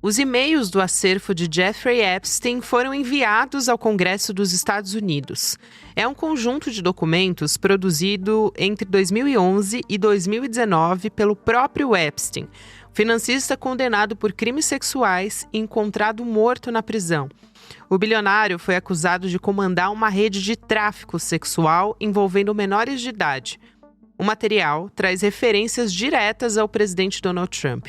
Os e-mails do acervo de Jeffrey Epstein foram enviados ao Congresso dos Estados Unidos. É um conjunto de documentos produzido entre 2011 e 2019 pelo próprio Epstein, financista condenado por crimes sexuais e encontrado morto na prisão. O bilionário foi acusado de comandar uma rede de tráfico sexual envolvendo menores de idade. O material traz referências diretas ao presidente Donald Trump.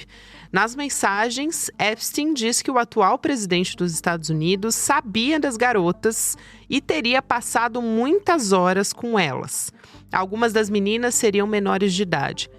Nas mensagens, Epstein diz que o atual presidente dos Estados Unidos sabia das garotas e teria passado muitas horas com elas. Algumas das meninas seriam menores de idade.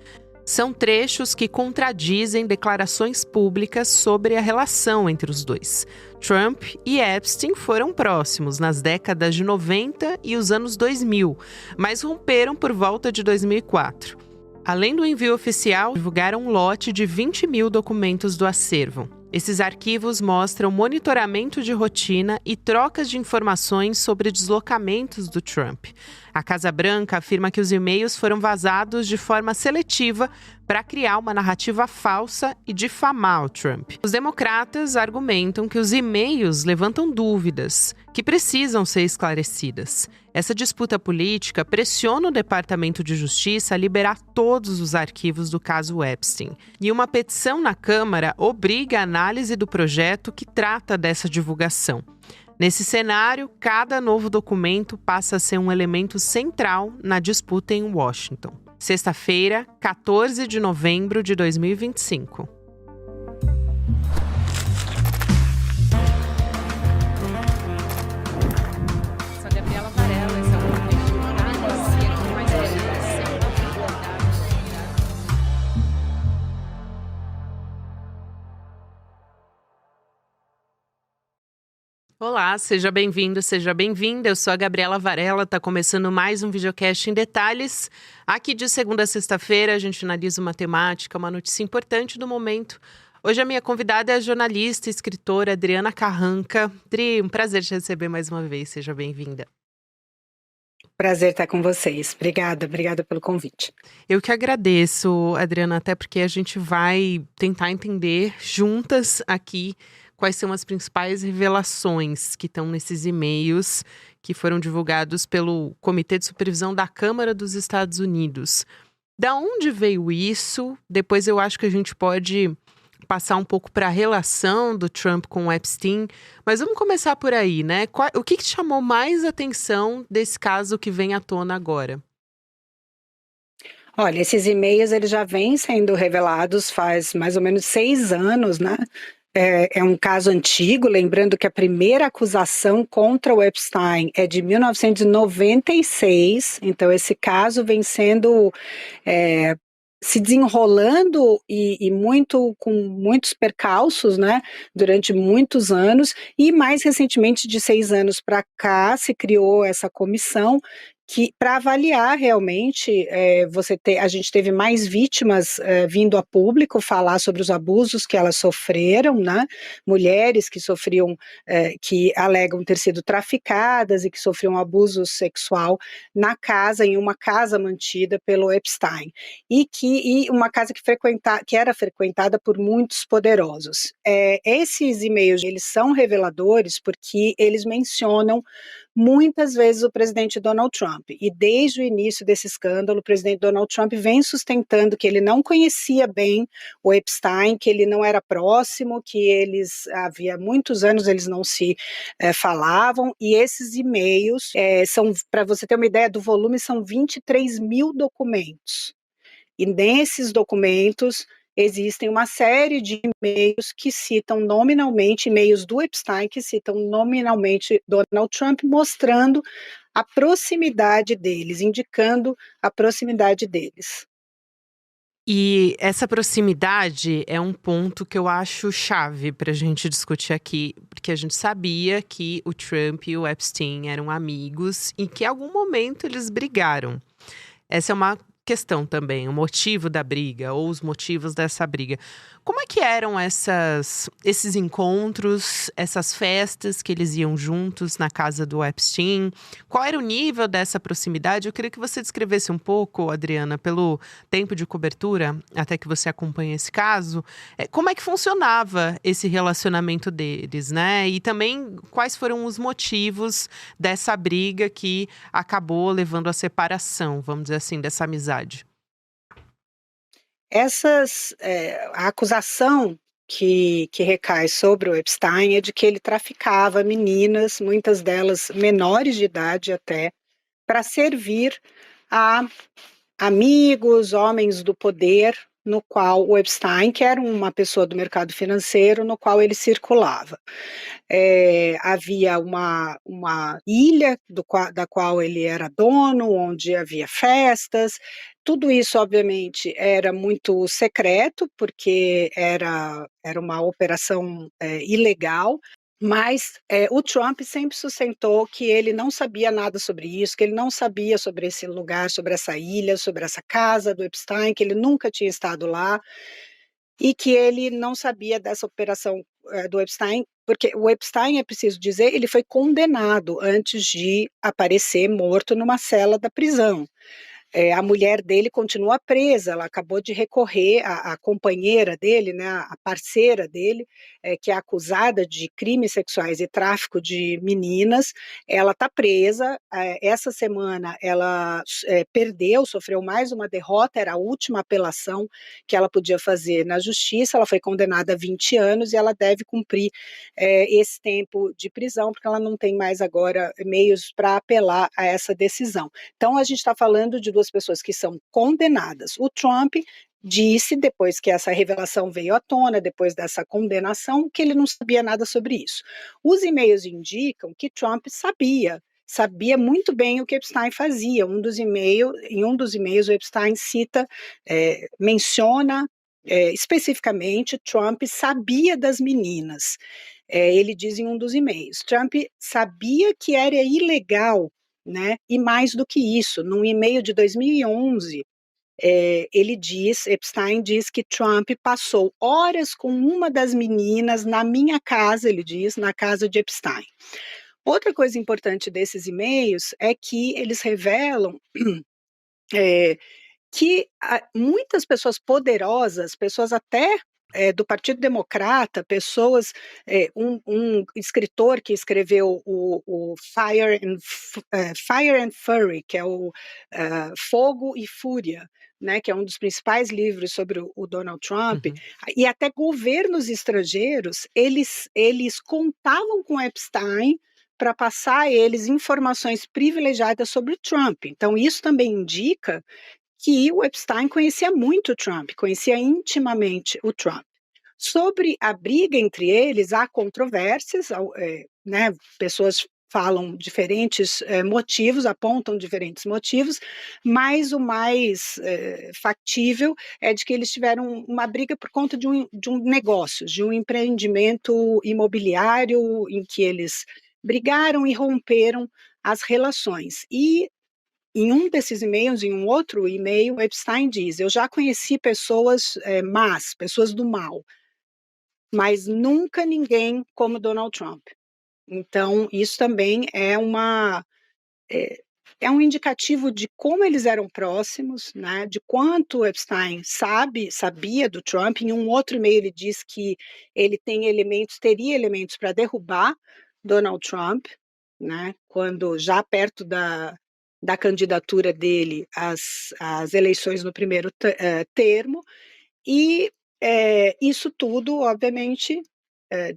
São trechos que contradizem declarações públicas sobre a relação entre os dois. Trump e Epstein foram próximos nas décadas de 90 e os anos 2000, mas romperam por volta de 2004. Além do envio oficial, divulgaram um lote de 20 mil documentos do acervo. Esses arquivos mostram monitoramento de rotina e trocas de informações sobre deslocamentos do Trump. A Casa Branca afirma que os e-mails foram vazados de forma seletiva para criar uma narrativa falsa e difamar o Trump. Os democratas argumentam que os e-mails levantam dúvidas que precisam ser esclarecidas. Essa disputa política pressiona o Departamento de Justiça a liberar todos os arquivos do caso Epstein. E uma petição na Câmara obriga a análise do projeto que trata dessa divulgação. Nesse cenário, cada novo documento passa a ser um elemento central na disputa em Washington. Sexta-feira, 14 de novembro de 2025. Sou a Gabriela Varela, esse é o Momento Notícia, com mais informação. Olá, seja bem-vindo, seja bem-vinda. Eu sou a Gabriela Varela, está começando mais um videocast em detalhes. Aqui de segunda a sexta-feira a gente analisa uma temática, uma notícia importante do momento. Hoje a minha convidada é a jornalista e escritora Adriana Carranca. Adri, um prazer te receber mais uma vez, seja bem-vinda. Prazer estar com vocês. Obrigada pelo convite. Eu que agradeço, Adriana, até porque a gente vai tentar entender juntas aqui quais são as principais revelações que estão nesses e-mails que foram divulgados pelo Comitê de Supervisão da Câmara dos Estados Unidos. Da onde veio isso? Depois eu acho que a gente pode passar um pouco para a relação do Trump com o Epstein, mas vamos começar por aí, né? O que chamou mais atenção desse caso que vem à tona agora? Olha, esses e-mails eles já vêm sendo revelados faz mais ou menos 6 anos, né? É um caso antigo, lembrando que a primeira acusação contra o Epstein é de 1996, então esse caso vem sendo se desenrolando e com muitos percalços, né, durante muitos anos, e mais recentemente, de 6 anos para cá, se criou essa comissão que, para avaliar realmente, a gente teve mais vítimas vindo a público falar sobre os abusos que elas sofreram, né? Mulheres que sofriam, que alegam ter sido traficadas e que sofriam abuso sexual em uma casa mantida pelo Epstein, e uma casa que era frequentada por muitos poderosos. Esses e-mails, eles são reveladores porque eles mencionam muitas vezes o presidente Donald Trump, e desde o início desse escândalo, o presidente Donald Trump vem sustentando que ele não conhecia bem o Epstein, que ele não era próximo, que havia muitos anos eles não se falavam, e esses e-mails para você ter uma ideia do volume, são 23 mil documentos, e nesses documentos existem uma série de e-mails que citam nominalmente, e-mails do Epstein que citam nominalmente Donald Trump, mostrando a proximidade deles, indicando a proximidade deles. E essa proximidade é um ponto que eu acho chave para a gente discutir aqui, porque a gente sabia que o Trump e o Epstein eram amigos e que em algum momento eles brigaram. Essa é uma questão também, o motivo da briga ou os motivos dessa briga. Como é que eram esses encontros, essas festas que eles iam juntos na casa do Epstein? Qual era o nível dessa proximidade? Eu queria que você descrevesse um pouco, Adriana, pelo tempo de cobertura, até que você acompanha esse caso, como é que funcionava esse relacionamento deles, né? E também quais foram os motivos dessa briga que acabou levando à separação, vamos dizer assim, dessa amizade. A acusação que recai sobre o Epstein é de que ele traficava meninas, muitas delas menores de idade até, para servir a amigos, homens do poder, no qual o Epstein, que era uma pessoa do mercado financeiro, no qual ele circulava. Havia uma ilha da qual ele era dono, onde havia festas. Tudo isso, obviamente, era muito secreto, porque era uma operação ilegal, mas o Trump sempre sustentou que ele não sabia nada sobre isso, que ele não sabia sobre esse lugar, sobre essa ilha, sobre essa casa do Epstein, que ele nunca tinha estado lá e que ele não sabia dessa operação do Epstein, porque o Epstein, é preciso dizer, ele foi condenado antes de aparecer morto numa cela da prisão. A mulher dele continua presa, ela acabou de recorrer, a companheira dele, né, a parceira dele, que é acusada de crimes sexuais e tráfico de meninas, ela está presa. Essa semana ela sofreu mais uma derrota, era a última apelação que ela podia fazer na justiça, ela foi condenada a 20 anos e ela deve cumprir esse tempo de prisão, porque ela não tem mais agora meios para apelar a essa decisão. Então, a gente está falando de duas pessoas que são condenadas. O Trump disse, depois que essa revelação veio à tona, depois dessa condenação, que ele não sabia nada sobre isso. Os e-mails indicam que Trump sabia muito bem o que Epstein fazia. Em um dos e-mails, o Epstein menciona especificamente, Trump sabia das meninas. Ele diz em um dos e-mails, Trump sabia que era ilegal, né? E mais do que isso, num e-mail de 2011, Epstein diz que Trump passou horas com uma das meninas na minha casa, ele diz, na casa de Epstein. Outra coisa importante desses e-mails é que eles revelam que muitas pessoas poderosas, pessoas até do Partido Democrata, pessoas, um escritor que escreveu o Fire and Fury, que é o Fogo e Fúria, né, que é um dos principais livros sobre o Donald Trump, e até governos estrangeiros, eles contavam com Epstein para passar a eles informações privilegiadas sobre o Trump. Então, isso também indica que o Epstein conhecia muito o Trump, conhecia intimamente o Trump. Sobre a briga entre eles, há controvérsias, né, pessoas falam diferentes motivos, apontam diferentes motivos, mas o mais factível é de que eles tiveram uma briga por conta de um negócio, de um empreendimento imobiliário em que eles brigaram e romperam as relações. E em um desses e-mails, em um outro e-mail, Epstein diz: eu já conheci pessoas más, pessoas do mal, mas nunca ninguém como Donald Trump. Então, isso também é um indicativo de como eles eram próximos, né, de quanto Epstein sabia do Trump. Em um outro e-mail ele diz que ele teria elementos para derrubar Donald Trump, né, quando já perto da candidatura dele às eleições no primeiro termo, e isso tudo, obviamente,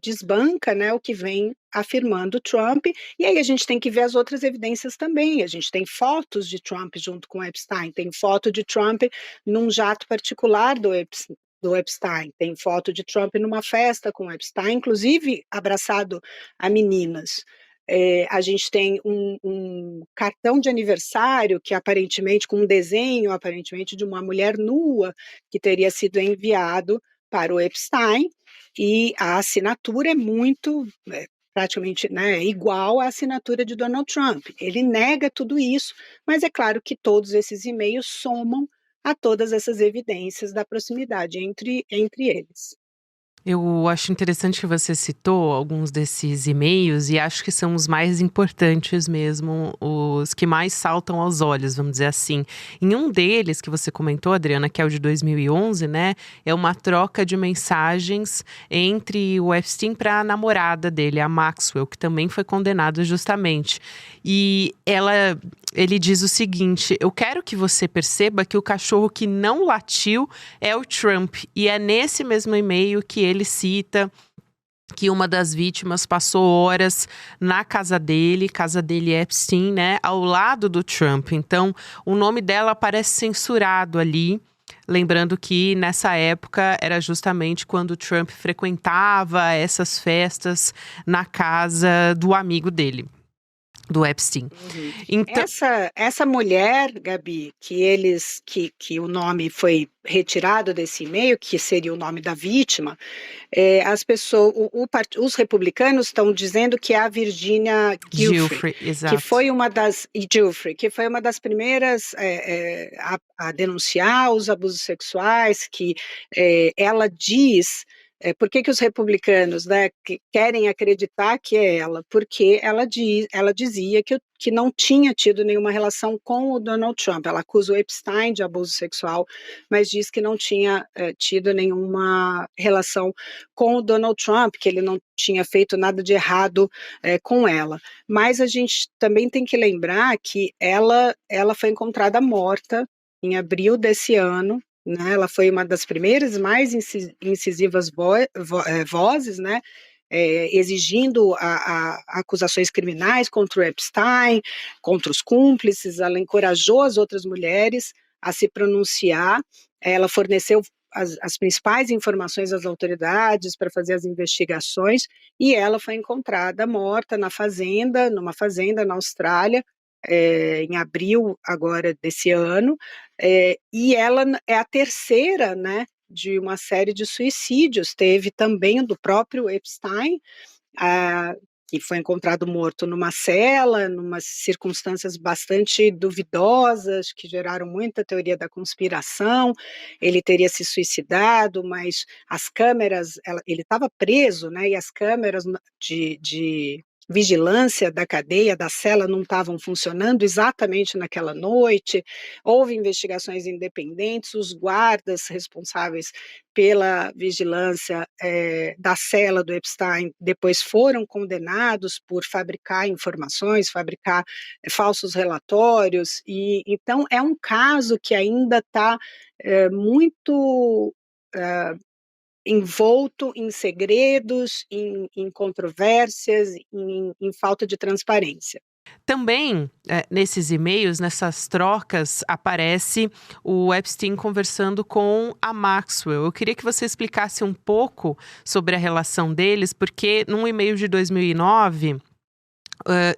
desbanca, né, o que vem afirmando Trump, e aí a gente tem que ver as outras evidências também. A gente tem fotos de Trump junto com Epstein, tem foto de Trump num jato particular do Epstein, tem foto de Trump numa festa com Epstein, inclusive abraçado a meninas. A gente tem um cartão de aniversário que aparentemente, com um desenho aparentemente de uma mulher nua, que teria sido enviado para o Epstein, e a assinatura é muito, praticamente, né, igual à assinatura de Donald Trump. Ele nega tudo isso, mas é claro que todos esses e-mails somam a todas essas evidências da proximidade entre eles. Eu acho interessante que você citou alguns desses e-mails e acho que são os mais importantes mesmo, os que mais saltam aos olhos, vamos dizer assim. Em um deles que você comentou, Adriana, que é o de 2011, né, é uma troca de mensagens entre o Epstein para a namorada dele, a Maxwell, que também foi condenada justamente. E ele diz o seguinte: eu quero que você perceba que o cachorro que não latiu é o Trump. E é nesse mesmo e-mail que ele cita que uma das vítimas passou horas na casa dele Epstein, né, ao lado do Trump. Então, o nome dela aparece censurado ali. Lembrando que nessa época era justamente quando o Trump frequentava essas festas na casa do amigo dele, do Epstein. Uhum. Então, Essa mulher, Gabi, que o nome foi retirado desse e-mail, que seria o nome da vítima, as pessoas, os republicanos estão dizendo que é a Virginia Giuffre, exato. Giuffre, que foi uma das primeiras a denunciar os abusos sexuais, que ela diz. Por que os republicanos, né, querem acreditar que é ela? Porque ela dizia que não tinha tido nenhuma relação com o Donald Trump. Ela acusa o Epstein de abuso sexual, mas diz que não tinha tido nenhuma relação com o Donald Trump, que ele não tinha feito nada de errado com ela. Mas a gente também tem que lembrar que ela foi encontrada morta em abril desse ano, né? Ela foi uma das primeiras mais incisivas vozes, né? Exigindo acusações criminais contra o Epstein, contra os cúmplices. Ela encorajou as outras mulheres a se pronunciar. Ela forneceu as principais informações às autoridades para fazer as investigações, e ela foi encontrada morta numa fazenda na Austrália, em abril agora desse ano, e ela é a terceira, né, de uma série de suicídios. Teve também do próprio Epstein, que foi encontrado morto numa cela, numas circunstâncias bastante duvidosas, que geraram muita teoria da conspiração. Ele teria se suicidado, mas as câmeras, ele estava preso, né, e as câmeras de vigilância da cadeia, da cela, não estavam funcionando exatamente naquela noite. Houve investigações independentes, os guardas responsáveis pela vigilância da cela do Epstein depois foram condenados por fabricar informações, fabricar falsos relatórios, e então é um caso que ainda está muito envolto em segredos, em controvérsias, em falta de transparência. Também, nesses e-mails, nessas trocas, aparece o Epstein conversando com a Maxwell. Eu queria que você explicasse um pouco sobre a relação deles, porque num e-mail de 2009,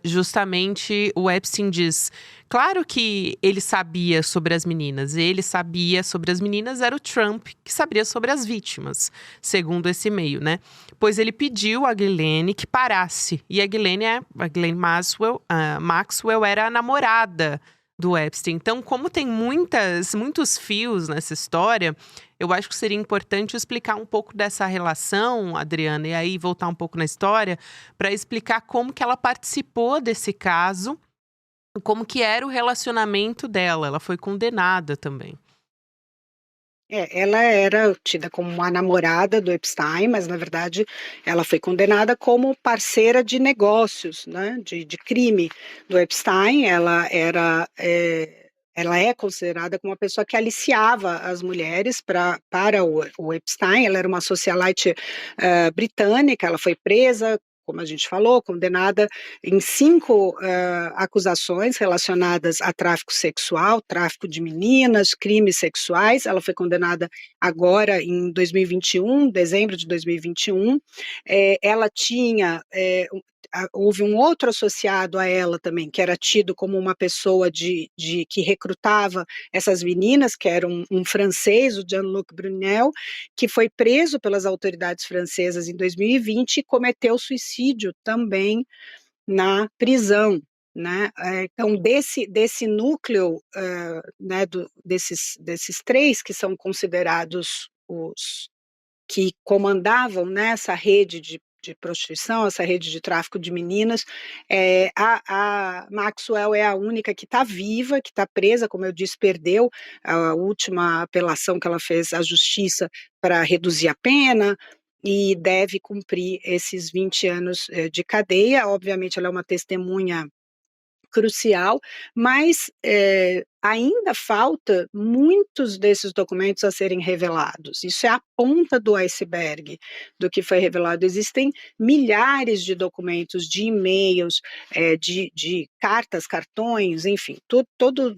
justamente o Epstein diz: claro que ele sabia sobre as meninas, era o Trump que sabia sobre as vítimas, segundo esse e-mail, né? Pois ele pediu a Ghislaine que parasse, e a Ghislaine Maxwell era a namorada do Epstein. Então, como tem muitos fios nessa história, eu acho que seria importante explicar um pouco dessa relação, Adriana, e aí voltar um pouco na história, para explicar como que ela participou desse caso, como que era o relacionamento dela. Ela foi condenada também. Ela era tida como uma namorada do Epstein, mas na verdade ela foi condenada como parceira de negócios, né, de crime do Epstein. Ela é considerada como uma pessoa que aliciava as mulheres para o Epstein. Ela era uma socialite britânica. Ela foi presa, como a gente falou, condenada em 5 acusações relacionadas a tráfico sexual, tráfico de meninas, crimes sexuais. Ela foi condenada agora em 2021, dezembro de 2021. Ela tinha houve um outro associado a ela também, que era tido como uma pessoa que recrutava essas meninas, que era um francês, o Jean-Luc Brunel, que foi preso pelas autoridades francesas em 2020 e cometeu suicídio também na prisão. né? Então, desse núcleo, né, desses três que são considerados os que comandavam, né, essa rede de prostituição, essa rede de tráfico de meninas, a Maxwell é a única que está viva, que está presa, como eu disse, perdeu a última apelação que ela fez à justiça para reduzir a pena, e deve cumprir esses 20 anos de cadeia. Obviamente, ela é uma testemunha crucial, mas ainda falta muitos desses documentos a serem revelados. Isso é a ponta do iceberg do que foi revelado. Existem milhares de documentos, de e-mails, de cartas, cartões, enfim, todo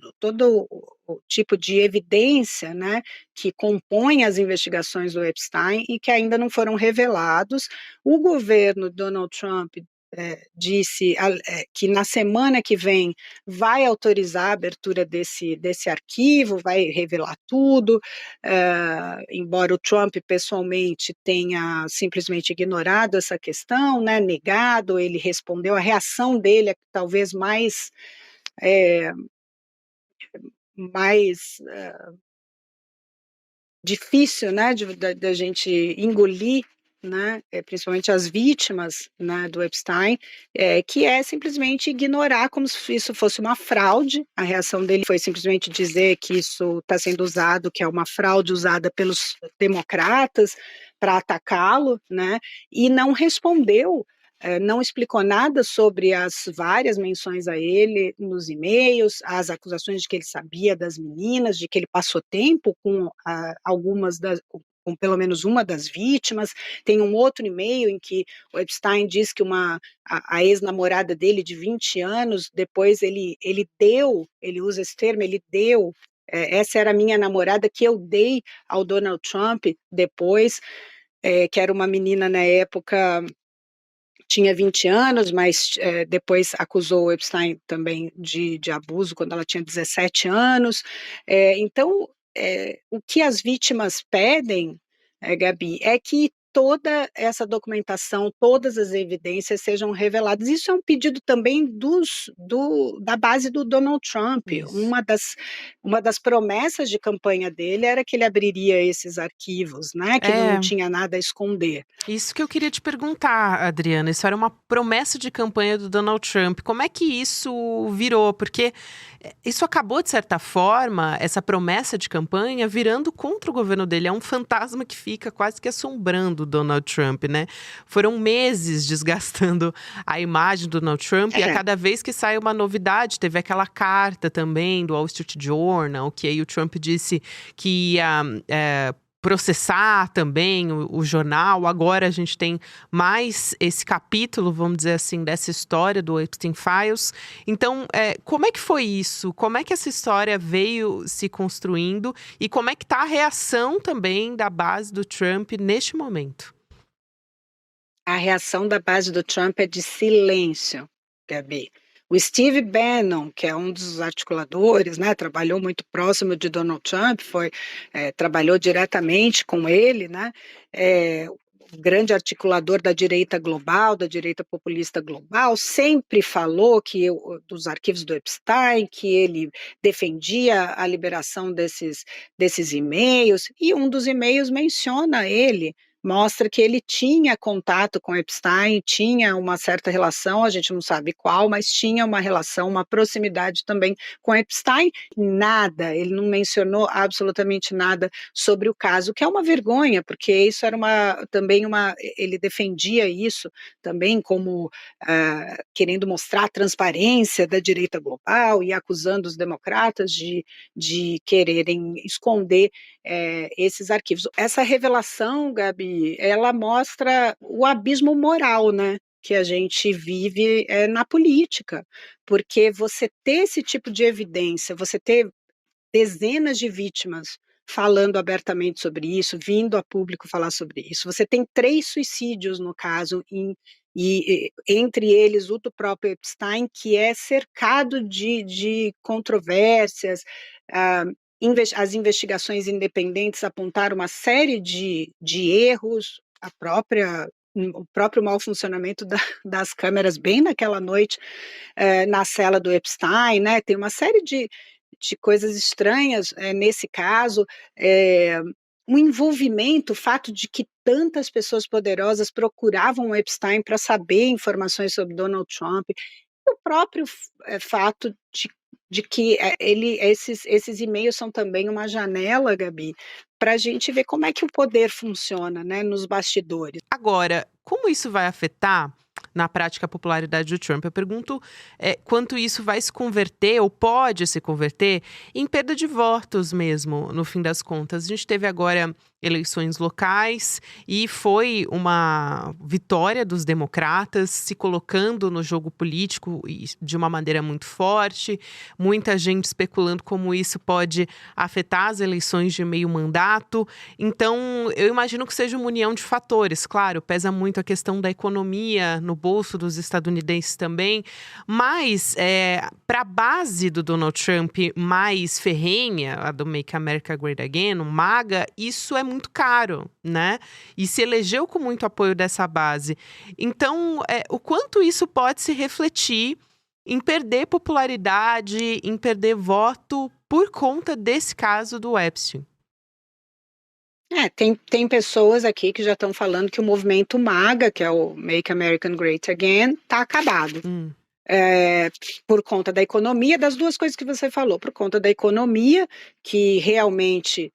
o tipo de evidência, né, que compõe as investigações do Epstein e que ainda não foram revelados. O governo Donald Trump disse que na semana que vem vai autorizar a abertura desse arquivo, vai revelar tudo, embora o Trump pessoalmente tenha simplesmente ignorado essa questão, né, negado. Ele respondeu, a reação dele é talvez mais difícil, né, da gente engolir, né, principalmente as vítimas, né, do Epstein, que é simplesmente ignorar como se isso fosse uma fraude. A reação dele foi simplesmente dizer que isso está sendo usado, que é uma fraude usada pelos democratas para atacá-lo, né, e não respondeu, não explicou nada sobre as várias menções a ele nos e-mails, as acusações de que ele sabia das meninas, de que ele passou tempo com com pelo menos uma das vítimas. Tem um outro e-mail em que o Epstein diz que a ex-namorada dele de 20 anos, depois ele usa esse termo, ele deu, essa era a minha namorada que eu dei ao Donald Trump depois, que era uma menina na época, tinha 20 anos, mas depois acusou o Epstein também de abuso quando ela tinha 17 anos. Então, o que as vítimas pedem, Gabi, é que toda essa documentação, todas as evidências sejam reveladas. Isso é um pedido também da base do Donald Trump. Isso. Uma das promessas de campanha dele era que ele abriria esses arquivos, né, que ele não É. tinha nada a esconder. Isso que eu queria te perguntar, Adriana. Isso era uma promessa de campanha do Donald Trump. Como é que isso virou? Porque isso acabou, de certa forma, essa promessa de campanha, virando contra o governo dele. É um fantasma que fica quase que assombrando o Donald Trump, né? Foram meses desgastando a imagem do Donald Trump e a cada vez que sai uma novidade, teve aquela carta também do Wall Street Journal, que aí o Trump disse que ia processar também o jornal. Agora a gente tem mais esse capítulo, vamos dizer assim, dessa história do Epstein Files. Então, como é que foi isso? Como é que essa história veio se construindo? E como é que está a reação também da base do Trump neste momento? A reação da base do Trump é de silêncio, Gabi. O Steve Bannon, que é um dos articuladores, né, trabalhou muito próximo de Donald Trump, trabalhou diretamente com ele, né, o grande articulador da direita global, da direita populista global, sempre falou dos arquivos do Epstein, que ele defendia a liberação desses e-mails, e um dos e-mails menciona ele, mostra que ele tinha contato com Epstein, tinha uma certa relação, a gente não sabe qual, mas tinha uma relação, uma proximidade também com Epstein. Nada, ele não mencionou absolutamente nada sobre o caso, que é uma vergonha, porque isso era ele defendia isso também como querendo mostrar a transparência da direita global e acusando os democratas de quererem esconder esses arquivos. Essa revelação, Gabi, ela mostra o abismo moral, né, que a gente vive na política, porque você ter esse tipo de evidência, você ter dezenas de vítimas falando abertamente sobre isso, vindo a público falar sobre isso. Você tem 3 suicídios no caso, e entre eles o do próprio Epstein, que é cercado de controvérsias. As investigações independentes apontaram uma série de erros, a própria o próprio mau funcionamento das câmeras bem naquela noite, na cela do Epstein, né? Tem uma série de coisas estranhas nesse caso, um envolvimento, o fato de que tantas pessoas poderosas procuravam o Epstein para saber informações sobre Donald Trump, e o próprio fato de que esses e-mails são também uma janela, Gabi, para a gente ver como é que o poder funciona, né, nos bastidores. Agora, como isso vai afetar na prática a popularidade do Trump? Eu pergunto quanto isso vai se converter ou pode se converter em perda de votos mesmo, no fim das contas. A gente teve agora eleições locais e foi uma vitória dos democratas se colocando no jogo político de uma maneira muito forte. Muita gente especulando como isso pode afetar as eleições de meio mandato. Então, eu imagino que seja uma união de fatores. Claro, pesa muito a questão da economia no bolso dos estadunidenses também, mas para a base do Donald Trump mais ferrenha, a do Make America Great Again, o MAGA, isso é muito caro, né? E se elegeu com muito apoio dessa base. Então, o quanto isso pode se refletir em perder popularidade, em perder voto por conta desse caso do Epstein? Tem pessoas aqui que já estão falando que o movimento MAGA, que é o Make America Great Again, está acabado. Por conta da economia, das duas coisas que você falou, por conta da economia, que realmente,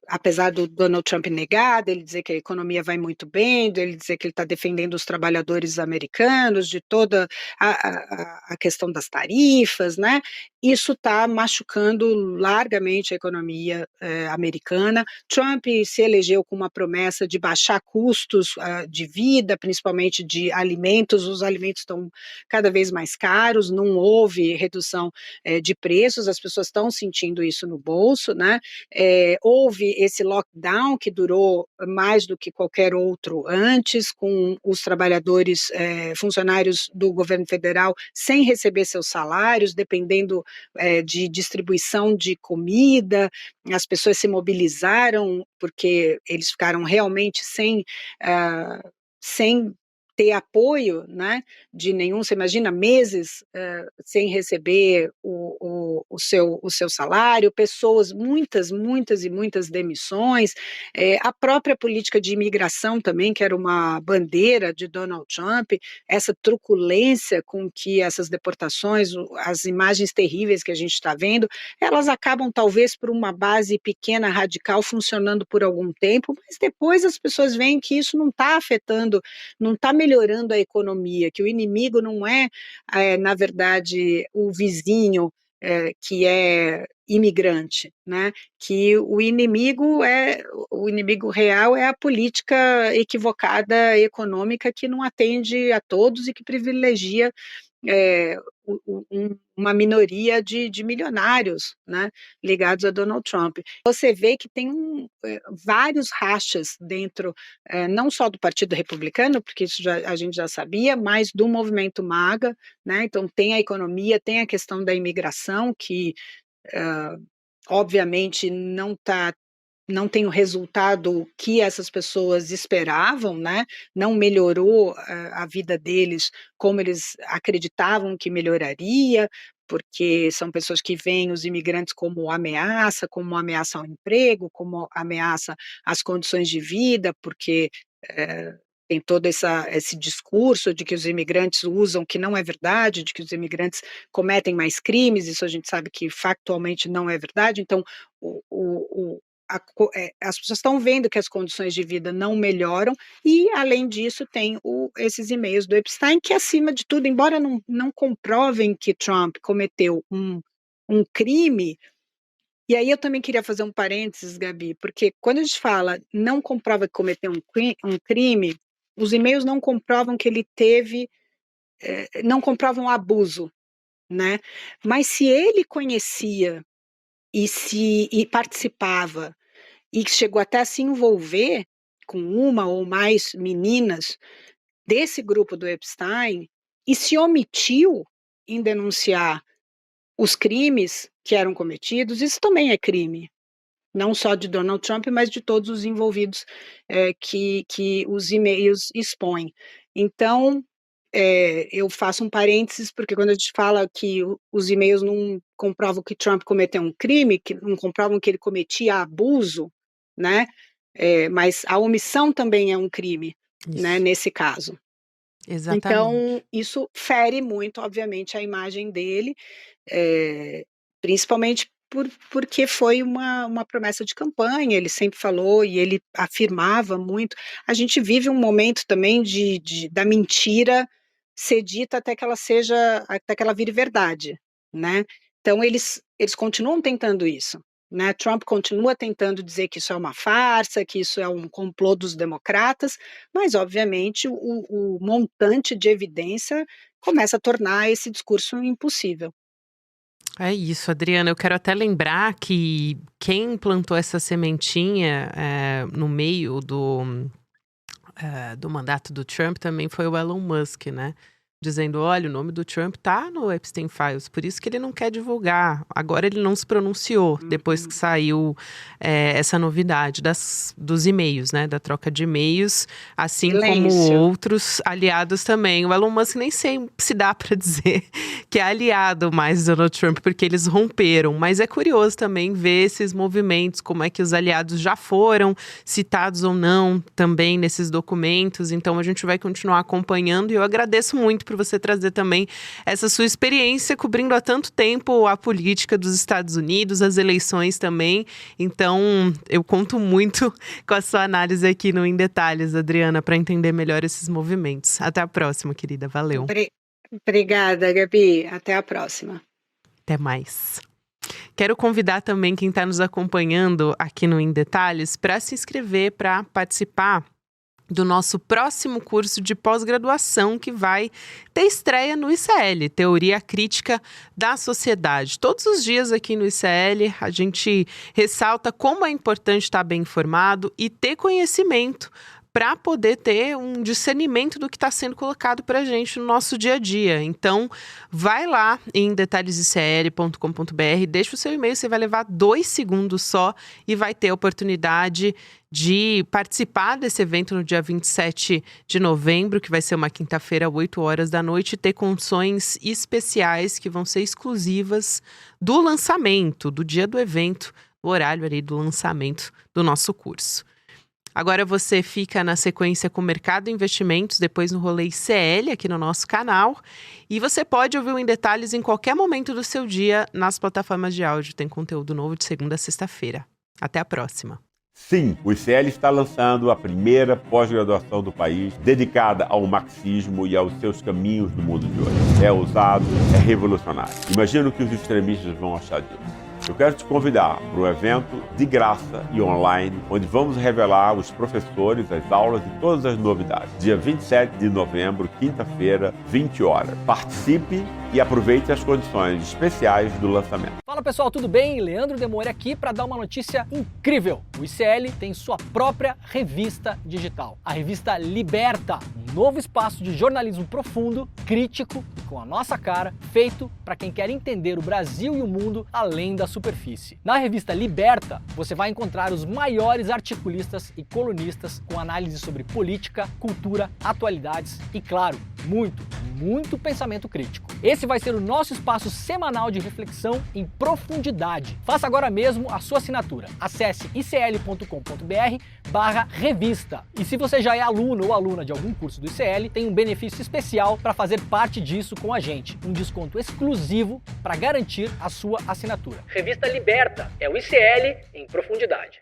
apesar do Donald Trump negar, dele dizer que a economia vai muito bem, dele dizer que ele está defendendo os trabalhadores americanos, de toda a questão das tarifas, né? Isso está machucando largamente a economia americana. Trump se elegeu com uma promessa de baixar custos de vida, principalmente de alimentos. Os alimentos estão cada vez mais caros, não houve redução de preços, as pessoas estão sentindo isso no bolso, né? Houve esse lockdown que durou mais do que qualquer outro antes, com os trabalhadores, funcionários do governo federal sem receber seus salários, dependendo de distribuição de comida. As pessoas se mobilizaram porque eles ficaram realmente sem ter apoio, né, de nenhum. Você imagina meses sem receber o seu salário, pessoas, muitas e muitas demissões, a própria política de imigração também, que era uma bandeira de Donald Trump, essa truculência com que essas deportações, as imagens terríveis que a gente está vendo, elas acabam talvez por uma base pequena, radical, funcionando por algum tempo, mas depois as pessoas veem que isso não está afetando, não está melhorando a economia, que o inimigo não na verdade, o vizinho que é imigrante, né? Que o inimigo real é a política equivocada econômica que não atende a todos e que privilegia uma minoria de milionários, né, ligados a Donald Trump. Você vê que tem vários rachas dentro, não só do Partido Republicano, porque isso a gente já sabia, mas do movimento MAGA, né? Então tem a economia, tem a questão da imigração, que obviamente não tem o resultado que essas pessoas esperavam, né? Não melhorou a vida deles como eles acreditavam que melhoraria, porque são pessoas que veem os imigrantes como ameaça ao emprego, como ameaça às condições de vida, porque tem todo esse discurso de que os imigrantes usam, que não é verdade, de que os imigrantes cometem mais crimes. Isso a gente sabe que factualmente não é verdade. Então, as pessoas estão vendo que as condições de vida não melhoram e, além disso, tem esses e-mails do Epstein que, acima de tudo, embora não comprovem que Trump cometeu um crime. E aí eu também queria fazer um parênteses, Gabi, porque quando a gente fala não comprova que cometeu um crime, os e-mails não comprovam que ele não comprovam abuso, né? Mas se ele conhecia e participava e chegou até a se envolver com uma ou mais meninas desse grupo do Epstein e se omitiu em denunciar os crimes que eram cometidos, isso também é crime. não só de Donald Trump, mas de todos os envolvidos que os e-mails expõem. Então, eu faço um parênteses, porque quando a gente fala que os e-mails não comprovam que Trump cometeu um crime, que não comprovam que ele cometia abuso, né? Mas a omissão também é um crime, né, nesse caso. Exatamente. Então, isso fere muito, obviamente, a imagem dele, principalmente porque foi uma promessa de campanha, ele sempre falou e ele afirmava muito. A gente vive um momento também da mentira ser dita até que ela vire verdade, né? Então, eles continuam tentando isso, né? Trump continua tentando dizer que isso é uma farsa, que isso é um complô dos democratas, mas, obviamente, o montante de evidência começa a tornar esse discurso impossível. É isso, Adriana. Eu quero até lembrar que quem plantou essa sementinha no meio do mandato do Trump também foi o Elon Musk, né? Dizendo, olha, o nome do Trump tá no Epstein Files, por isso que ele não quer divulgar. Agora ele não se pronunciou, depois que saiu essa novidade dos e-mails, né? Da troca de e-mails, assim como outros aliados também. O Elon Musk nem sei se dá para dizer que é aliado mais do Donald Trump, porque eles romperam. Mas é curioso também ver esses movimentos, como é que os aliados já foram citados ou não também nesses documentos. Então a gente vai continuar acompanhando e eu agradeço muito por você trazer também essa sua experiência cobrindo há tanto tempo a política dos Estados Unidos, as eleições também. Então, eu conto muito com a sua análise aqui no Em Detalhes, Adriana, para entender melhor esses movimentos. Até a próxima, querida. Valeu. Obrigada, Gabi. Até a próxima. Até mais. Quero convidar também quem está nos acompanhando aqui no Em Detalhes para se inscrever, para participar do nosso próximo curso de pós-graduação que vai ter estreia no ICL, Teoria Crítica da Sociedade. Todos os dias aqui no ICL a gente ressalta como é importante estar bem informado e ter conhecimento para poder ter um discernimento do que está sendo colocado para a gente no nosso dia a dia. Então, vai lá em detalhesicl.com.br, deixa o seu e-mail, você vai levar 2 segundos só e vai ter a oportunidade de participar desse evento no dia 27 de novembro, que vai ser uma quinta-feira, 8 horas da noite, e ter condições especiais que vão ser exclusivas do lançamento, do dia do evento, o horário ali do lançamento do nosso curso. Agora você fica na sequência com o Mercado Investimentos, depois no Rolê ICL aqui no nosso canal. E você pode ouvir o Em Detalhes em qualquer momento do seu dia nas plataformas de áudio. Tem conteúdo novo de segunda a sexta-feira. Até a próxima. Sim, o ICL está lançando a primeira pós-graduação do país dedicada ao marxismo e aos seus caminhos do mundo de hoje. É ousado, é revolucionário. Imagina o que os extremistas vão achar disso. Eu quero te convidar para um evento de graça e online, onde vamos revelar os professores, as aulas e todas as novidades. Dia 27 de novembro, quinta-feira, 20 horas. Participe e aproveite as condições especiais do lançamento. Fala pessoal, tudo bem? Leandro Demore aqui para dar uma notícia incrível. O ICL tem sua própria revista digital, a revista Liberta, um novo espaço de jornalismo profundo, crítico e com a nossa cara, feito para quem quer entender o Brasil e o mundo além da superfície. Na revista Liberta, você vai encontrar os maiores articulistas e colunistas com análise sobre política, cultura, atualidades e, claro, muito pensamento crítico. Esse vai ser o nosso espaço semanal de reflexão em profundidade. Faça agora mesmo a sua assinatura. Acesse icl.com.br/revista. E se você já é aluno ou aluna de algum curso do ICL, tem um benefício especial para fazer parte disso com a gente. Um desconto exclusivo para garantir a sua assinatura. Revista Liberta é o ICL em profundidade.